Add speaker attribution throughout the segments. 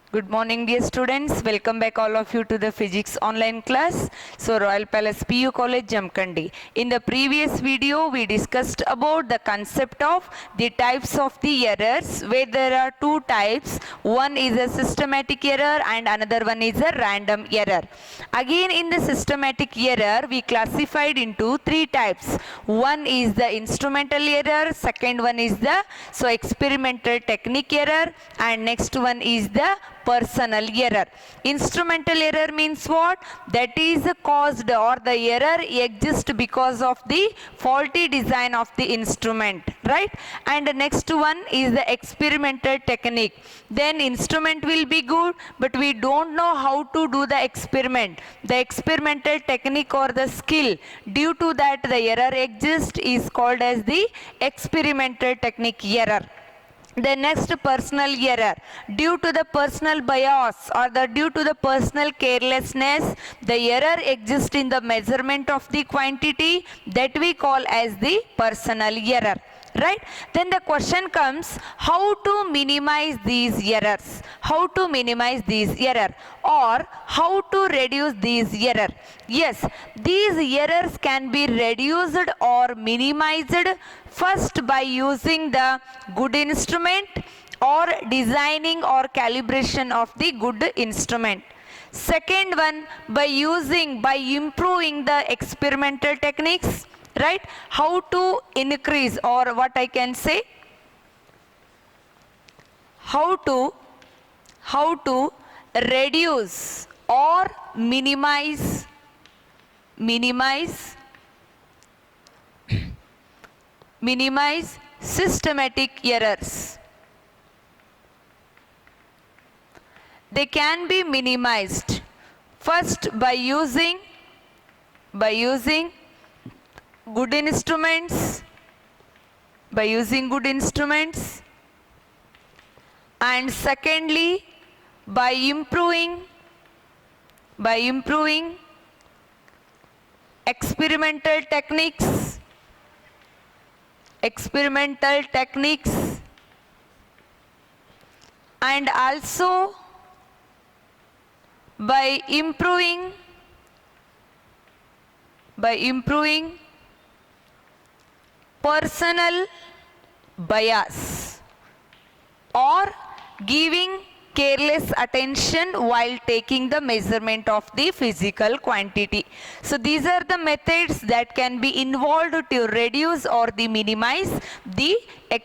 Speaker 1: Good morning, dear students. Welcome back all of you to the physics online class. So Royal Palace PU College, Jamkandi. In the previous video, we discussed about the concept of the types of the errors, where there are two types. One is a systematic error and another one is a random error. Again, in the systematic error, we classified into three types. One is the instrumental error, second one is the experimental technique error, and next one is the personal error. Instrumental error means what? That is caused, or the error exists because of the faulty design of the instrument, right? And the next one is the experimental technique. Then instrument will be good, but we don't know how to do the experiment. The experimental technique or the skill, due to that the error exists, is called as the experimental technique error. The next, personal error. Due to the personal bias or due to the personal carelessness, the error exists in the measurement of the quantity, that we call as the personal error. Right? Then the question comes, how to minimize these errors? How to minimize these error, or how to reduce these error? Yes, these errors can be reduced or minimized first by using the good instrument or designing or calibration of the good instrument. Second one, by improving the experimental techniques, right? How to increase, or what I can say, how to reduce or minimize systematic errors. They can be minimized first by using good instruments, and secondly by improving experimental techniques, and also by improving personal bias, or giving careless attention while taking the measurement of the physical quantity. So these are the methods that can be involved to reduce or minimize the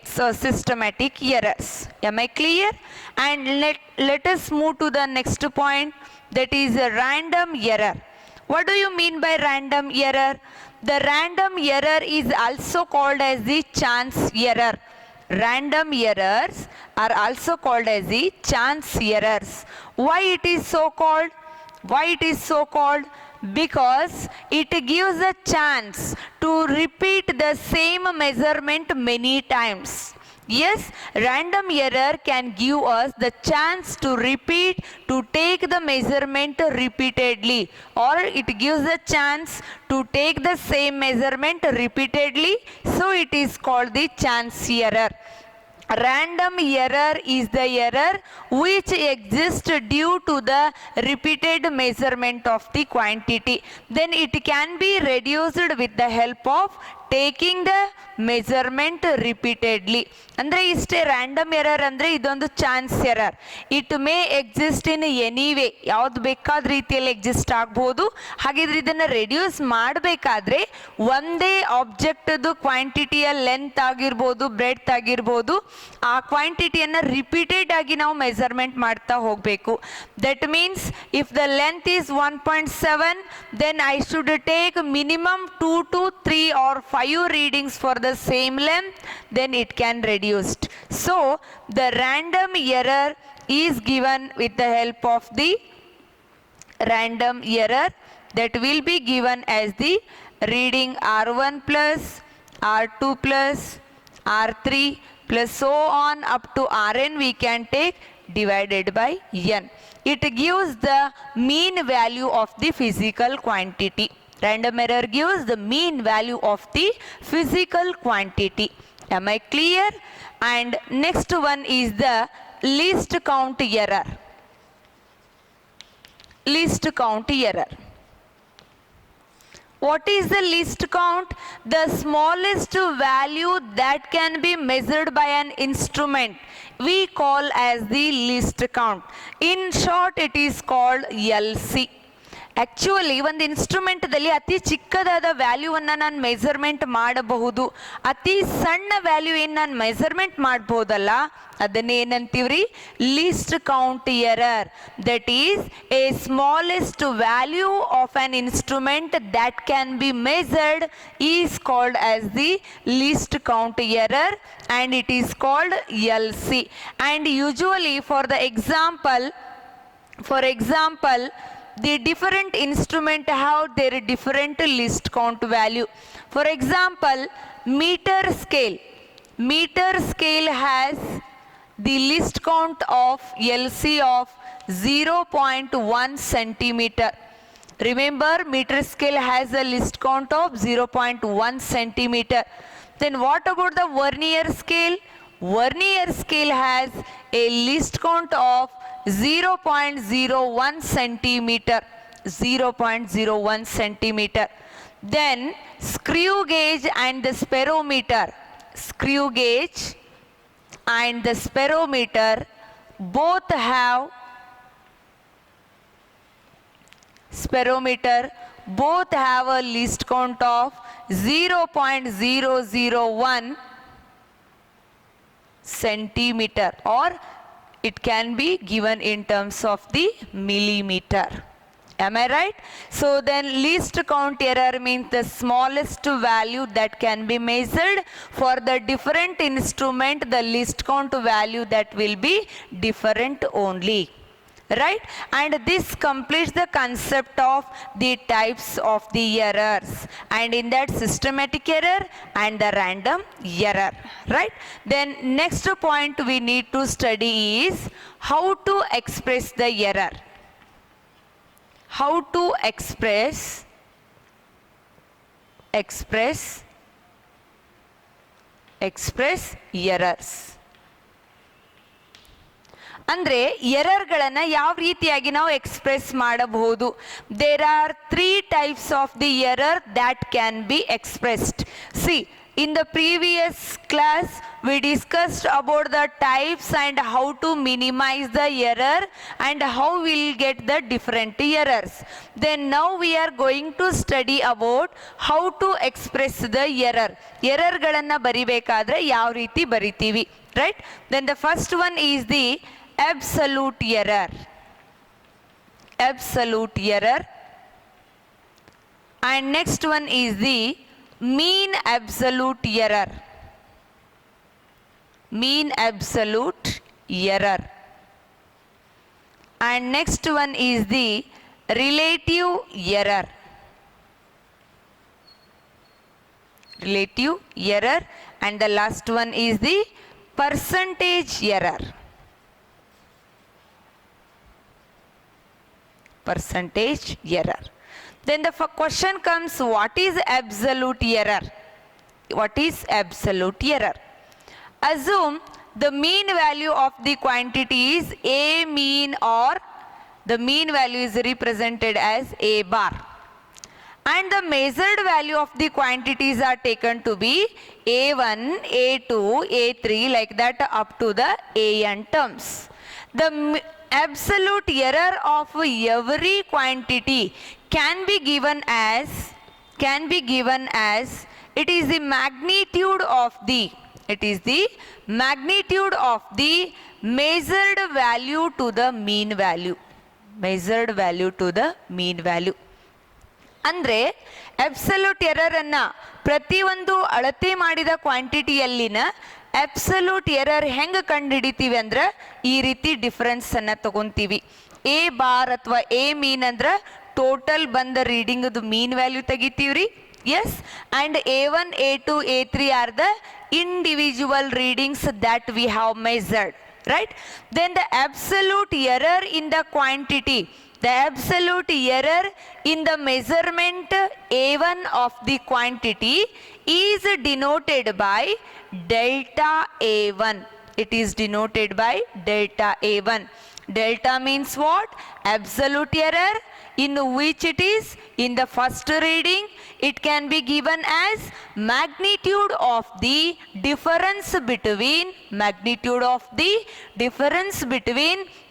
Speaker 1: systematic errors. Am I clear? And let us move to the next point, that is a random error. What do you mean by random error? The random error is also called as the chance error. Random errors are also called as the chance errors. Why it is so called? Because it gives a chance to repeat the same measurement many times. Yes, random error can give us the chance to take the measurement repeatedly, or it gives a chance to take the same measurement repeatedly, so it is called the chance error. Random error is the error which exists due to the repeated measurement of the quantity. Then it can be reduced with the help of taking the measurement repeatedly. Andre iste random error andre idondu chance error. It may exist in any way. ಯಾವುದು ಬೇಕಾದ ರೀತಿಯಲ್ಲಿ exist ಆಗಬಹುದು. ಹಾಗಿದ್ರೆ ಇದನ್ನ reduce ಮಾಡಬೇಕಾದ್ರೆ ಒಂದೇ ಆಬ್ಜೆಕ್ಟ್ದು ಕ್ವಾಂಟಿಟಿಯ length ಆಗಿರಬಹುದು, breadth ಆಗಿರಬಹುದು, ಆ ಕ್ವಾಂಟಿಟಿಯನ್ನು ರಿಪೀಟೆಡ್ ಆಗಿ ನಾವು ಮೆಜರ್ಮೆಂಟ್ ಮಾಡ್ತಾ ಹೋಗಬೇಕು. That means if the length is 1.7, then I should take minimum 2 to 3 or 5 readings for the same length, then it can reduced. So the random error is given with the help of the random error, that will be given as the reading R1 plus R2 plus R3 plus so on up to Rn we can take divided by n. It gives the mean value of the physical quantity. Random error gives the mean value of the physical quantity. Am I clear? And next one is the least count error. least count error. What is the least count? The smallest value that can be measured by an instrument we call as the least count. In short, it is called LC. Actually ಒಂದು ಇನ್ಸ್ಟ್ರೂಮೆಂಟ್ದಲ್ಲಿ ಅತಿ ಚಿಕ್ಕದಾದ ವ್ಯಾಲ್ಯೂವನ್ನು ನಾನು measurement ಮಾಡಬಹುದು. ಅತಿ ಸಣ್ಣ value ಏನು ನಾನು ಮೆಜರ್ಮೆಂಟ್ ಮಾಡ್ಬೋದಲ್ಲ, ಅದನ್ನೇ ಏನಂತೀವ್ರಿ? Least count error. That is a smallest value of an instrument that can be measured is called as the least count error and it is called LC. And usually for example, the different instrument have their different least count value. For example, meter scale has the least count of LC of 0.1 centimeter. Remember, meter scale has a least count of 0.1 centimeter. Then what about the vernier scale? Vernier scale has a least count of 0.01 centimeter. 0.01 centimeter. Then screw gauge and the sperometer. Screw gauge and the sperometer both have a least count of 0.001 centimeter, or it can be given in terms of the millimeter. Am I right? So then least count error means the smallest value that can be measured. For the different instrument, the least count value that will be different only. Right? And this completes the concept of the types of the errors, and in that systematic error and the random error. Right? Then next point we need to study is how to express the error. How to express errors. ಅಂದರೆ ಎರರ್ಗಳನ್ನು ಯಾವ ರೀತಿಯಾಗಿ ನಾವು express ಮಾಡಬಹುದು? There are 3 types of the error that can be expressed. C, in the previous class we discussed about the types and how to minimize the error and how we'll get the different errors. Then now we are going to study about how to express the error. ಎರರ್ಗಳನ್ನು ಬರಿಬೇಕಾದ್ರೆ ಯಾವ ರೀತಿ ಬರಿತೀವಿ, right? Then the first one is the absolute error. And next one is the mean absolute error. And next one is the relative error. And the last one is the percentage error. Then the question comes, what is absolute error? Assume the mean value of the quantity is a mean, or the mean value is represented as a bar, and the measured value of the quantities are taken to be a1, a2, a3, like that up to the an terms. The absolute error of every quantity can be given as it is the magnitude of the measured value to the mean value. ಅಂದರೆ absolute error ಅನ್ನ ಪ್ರತಿಯೊಂದು ಅಳತೆ ಮಾಡಿದ ಕ್ವಾಂಟಿಟಿಯಲ್ಲಿನ absolute error ಹೆಂಗೆ ಕಂಡುಹಿಡಿತೀವಿ ಅಂದ್ರೆ ಈ ರೀತಿ difference ಅನ್ನ ತಗೊಂತೀವಿ. ಎ ಬಾರ್ ಅಥವಾ ಎ ಮೀನ್ ಅಂದ್ರೆ ಟೋಟಲ್ ಬಂದ ರೀಡಿಂಗ್ ಮೀನ್ ವ್ಯಾಲ್ಯೂ ತೆಗಿತೀವ್ರಿ. Yes, and a1, a2, a3 are the individual readings that we have measured, right? Then the absolute error in the quantity, the absolute error in the measurement a1 of the quantity is denoted by delta a1. It is denoted by delta a1. Delta means what? Absolute error, in which it is in the first reading. It can be given as magnitude of the difference between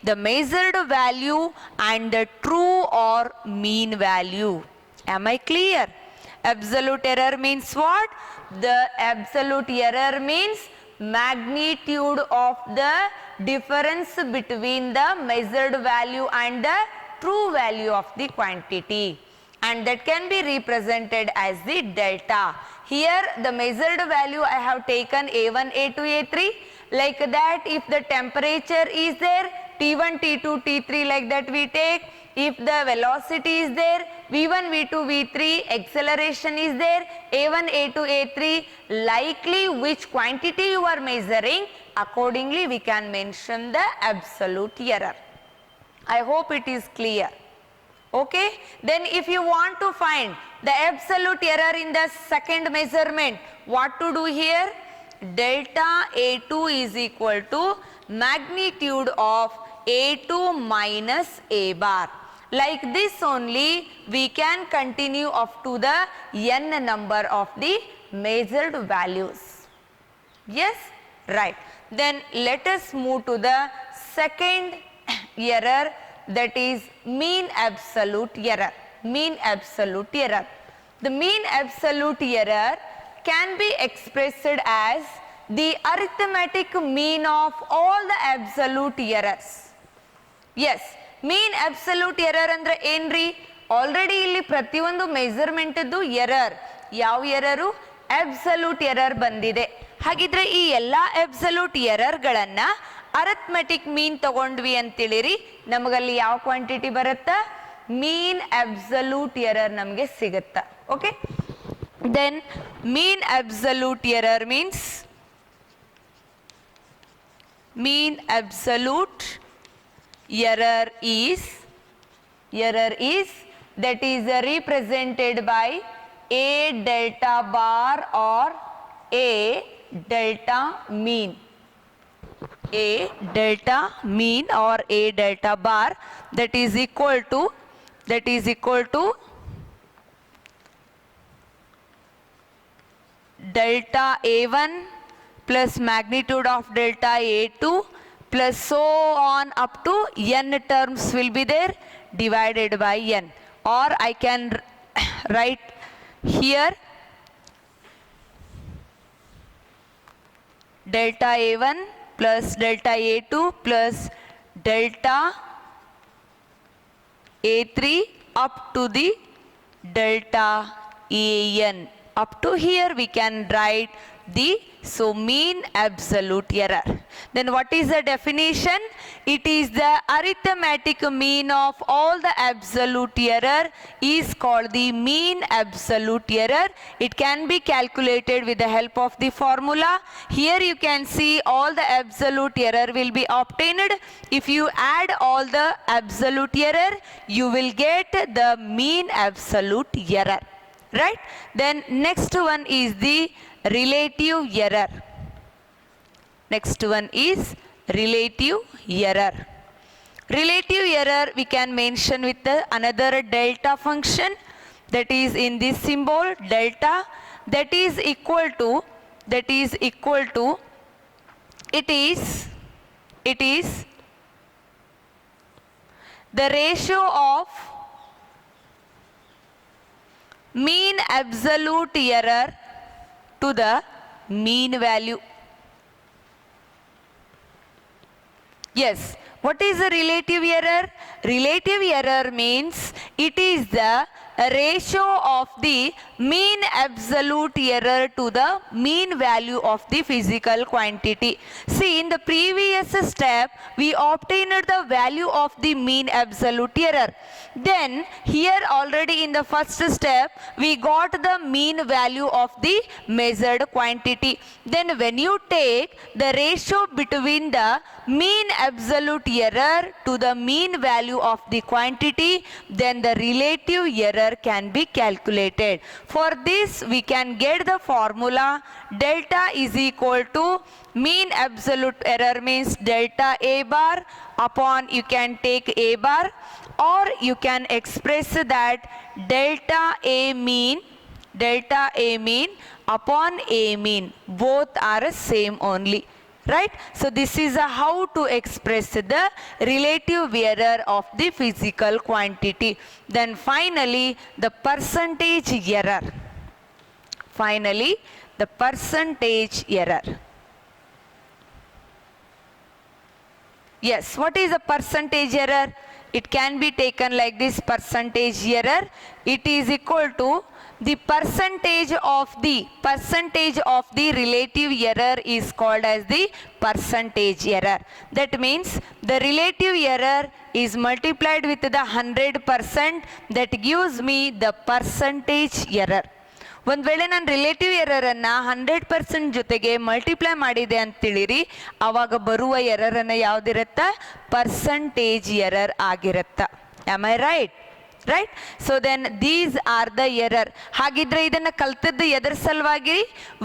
Speaker 1: the measured value and the true or mean value. Am I clear? Absolute error means what? The absolute error means magnitude of the difference between the measured value and the true value of the quantity, and that can be represented as the delta. Here the measured value I have taken A1, A2, A3. Like that, if the temperature is there, T1, T2, T3, like that we take. If the velocity is there, V1, V2, V3, acceleration is there, A1, A2, A3, likely which quantity you are measuring, accordingly we can mention the absolute error. I hope it is clear. Okay, then if you want to find the absolute error in the second measurement, what to do here? Delta A2 is equal to magnitude of A2 minus A bar. Like this only we can continue up to the n number of the measured values. Yes, right. Then let us move to the second error, that is mean absolute error. Mean absolute error. The mean absolute error can be expressed as the arithmetic mean of all the absolute errors. Yes, mean absolute error andre ಏನ್ರಿ? Already ಇಲ್ಲಿ ಪ್ರತಿಯೊಂದು ಮೆಜರ್ಮೆಂಟ್ದು error, ಯಾವ ಎರರು? Absolute error ಬಂದಿದೆ. ಹಾಗಿದ್ರೆ ಈ ಎಲ್ಲ absolute ಎರರ್ಗಳನ್ನ arithmetic ಮೀನ್ ತಗೊಂಡ್ವಿ ಅಂತೇಳಿರಿ, ನಮಗಲ್ಲಿ ಯಾವ ಕ್ವಾಂಟಿಟಿ ಬರುತ್ತಾ? ಮೀನ್ ಅಬ್ಸಲ್ಯೂಟ್ ಎರರ್ ನಮಗೆ ಸಿಗುತ್ತಾ. Okay, then mean absolute error means mean absolute error is that is represented by a delta bar or a delta mean. A delta mean or a delta bar that is equal to delta A1 plus magnitude of delta A2 plus so on up to n terms will be there divided by n, or I can write here delta A1 plus delta A2 plus delta A3 up to the delta AN. Up to here we can write the mean absolute error. Then what is the definition? It is the arithmetic mean of all the absolute error is called the mean absolute error. It can be calculated with the help of the formula. Here you can see all the absolute error will be obtained. If you add all the absolute error, you will get the mean absolute error. Right? Then next one is the relative error. Next one is relative error. Relative error we can mention with the another delta function, that is in this symbol delta, that is equal to it is the ratio of mean absolute error to the mean value. Yes, what is the relative error? Relative error means it is the ratio of the mean absolute error to the mean value of the physical quantity. See, in the previous step we obtained the value of the mean absolute error. Then here already in the first step we got the mean value of the measured quantity. Then when you take the ratio between the mean absolute error to the mean value of the quantity, then the relative error error can be calculated. For this we can get the formula delta is equal to mean absolute error means delta A bar upon, you can take A bar, or you can express that delta A mean upon A mean. Both are same only. Right? So this is how to express the relative error of the physical quantity. Then finally the percentage error. Finally the percentage error. Yes, what is a percentage error? It can be taken like this: percentage error, it is equal to the percentage of the relative error is called as the percentage error. That means the relative error is multiplied with the 100%, that gives me the percentage error. ಒಂದು ವೇಳೆ ನಾನು relative ಎರರನ್ನು 100% ಜೊತೆಗೆ multiply ಮಾಡಿದೆ ಅಂತೇಳಿರಿ, ಆವಾಗ ಬರುವ ಎರರನ್ನು ಯಾವುದಿರುತ್ತಾ? ಪರ್ಸಂಟೇಜ್ ಎರರ್ ಆಗಿರುತ್ತಾ. Am I right? Right. So then these are the error. ಹಾಗಿದ್ರೆ ಇದನ್ನು ಕಲ್ತದ್ದು ಎದರ ಸಲುವಾಗಿ?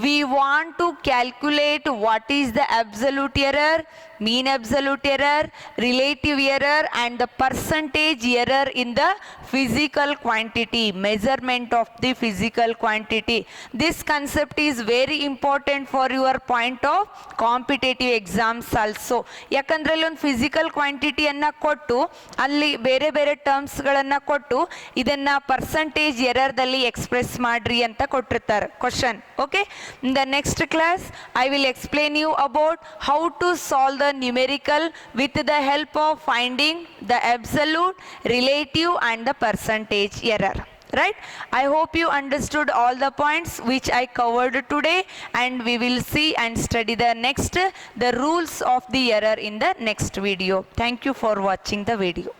Speaker 1: We want to calculate what is the absolute error, mean absolute error, relative error and the percentage error in the physical quantity, measurement of the physical quantity. This concept is very important for your point of competitive exams also. ಯಾಕಂದ್ರೆ ಅಲ್ಲಿ ಒಂದು physical ಕ್ವಾಂಟಿಟಿಯನ್ನು ಕೊಟ್ಟು ಅಲ್ಲಿ ಬೇರೆ ಬೇರೆ ಟರ್ಮ್ಸ್ಗಳನ್ನು ಕೊಟ್ಟು ಇದನ್ನು percentage ಎರರ್ದಲ್ಲಿ express ಮಾಡ್ರಿ ಅಂತ ಕೊಟ್ಟಿರ್ತಾರೆ question. Okay, in the next class I will explain you about how to solve the numerical with the help of finding the absolute, relative and the percentage error. Right? I hope you understood all the points which I covered today, and we will see and study the rules of the error in the next video. Thank you for watching the video.